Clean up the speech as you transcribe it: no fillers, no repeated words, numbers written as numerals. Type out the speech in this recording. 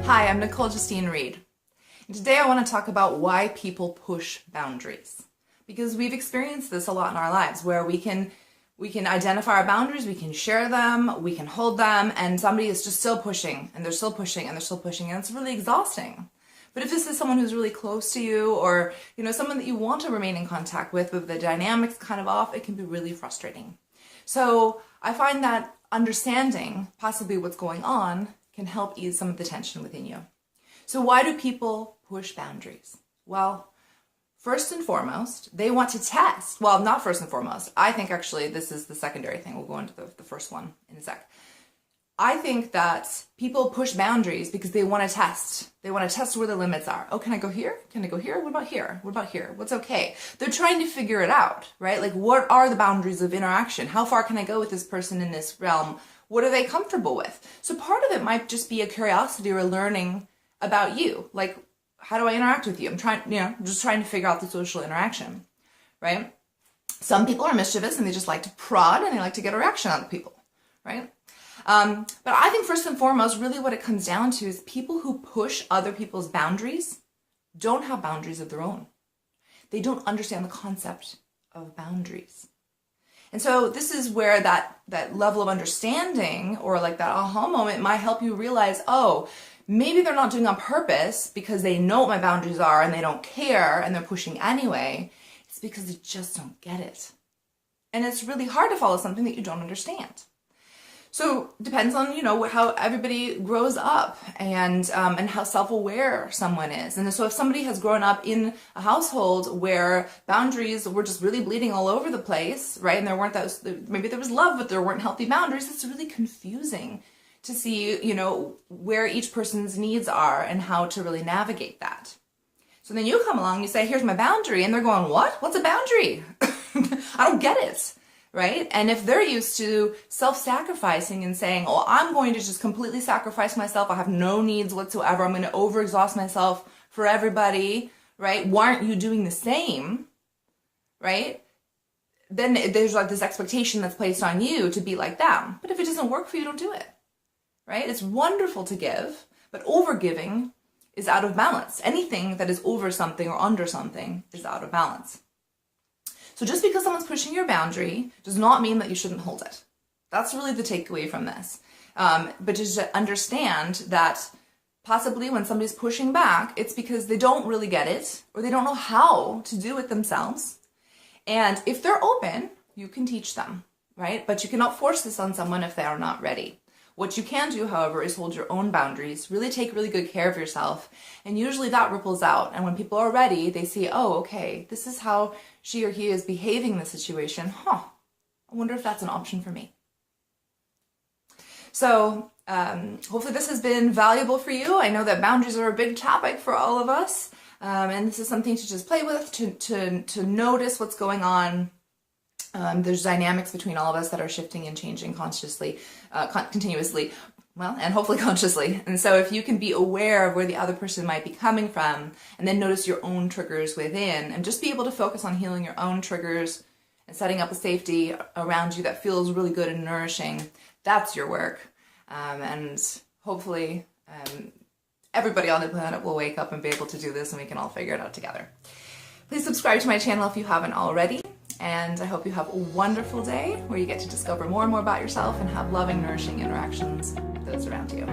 Hi, I'm Nicole Justine Reed, and today I want to talk about why people push boundaries. Because we've experienced this a lot in our lives, where we can identify our boundaries, we can share them, we can hold them, and somebody is just still pushing, and they're still pushing, and they're still pushing, and it's really exhausting. But if this is someone who's really close to you, or someone that you want to remain in contact with, but the dynamic's kind of off, it can be really frustrating. So I find that understanding possibly what's going on can help ease some of the tension within you. So why do people push boundaries? Well, first and foremost, they want to test. Well, not first and foremost. I think actually this is the secondary thing. We'll go into the first one in a sec. I think that people push boundaries because they want to test. They want to test where the limits are. Oh, can I go here? Can I go here? What about here? What about here? What's okay? They're trying to figure it out, right? Like, what are the boundaries of interaction? How far can I go with this person in this realm? What are they comfortable with? So part of it might just be a curiosity or learning about you. Like, how do I interact with you? I'm just trying to figure out the social interaction, right? Some people are mischievous and they just like to prod and they like to get a reaction out of people, right? But I think first and foremost, really what it comes down to is people who push other people's boundaries don't have boundaries of their own. They don't understand the concept of boundaries. And so this is where that level of understanding, or like that aha moment, might help you realize, oh, maybe they're not doing it on purpose because they know what my boundaries are and they don't care and they're pushing anyway. It's because they just don't get it. And it's really hard to follow something that you don't understand. So it depends on, how everybody grows up and how self-aware someone is. And so if somebody has grown up in a household where boundaries were just really bleeding all over the place, right? And there weren't those, maybe there was love, but there weren't healthy boundaries. It's really confusing to see, where each person's needs are and how to really navigate that. So then you come along, you say, here's my boundary. And they're going, what? What's a boundary? I don't get it. Right? And if they're used to self-sacrificing and saying, oh, I'm going to just completely sacrifice myself, I have no needs whatsoever, I'm going to overexhaust myself for everybody, right? Why aren't you doing the same? Right? Then there's like this expectation that's placed on you to be like them. But if it doesn't work for you, don't do it. Right? It's wonderful to give, but overgiving is out of balance. Anything that is over something or under something is out of balance. So just because someone's pushing your boundary does not mean that you shouldn't hold it. That's really the takeaway from this. But just to understand that possibly when somebody's pushing back, it's because they don't really get it or they don't know how to do it themselves. And if they're open, you can teach them, right? But you cannot force this on someone if they are not ready. What you can do, however, is hold your own boundaries, really take really good care of yourself, and usually that ripples out. And when people are ready, they see, oh, okay, this is how she or he is behaving in the situation. I wonder if that's an option for me. So hopefully this has been valuable for you. I know that boundaries are a big topic for all of us, and this is something to just play with, to notice what's going on. There's dynamics between all of us that are shifting and changing consciously, continuously, and hopefully consciously. And so if you can be aware of where the other person might be coming from, and then notice your own triggers within, and just be able to focus on healing your own triggers and setting up a safety around you that feels really good and nourishing, that's your work. And hopefully everybody on the planet will wake up and be able to do this, and we can all figure it out together. Please subscribe to my channel if you haven't already. And I hope you have a wonderful day where you get to discover more and more about yourself and have loving, nourishing interactions with those around you.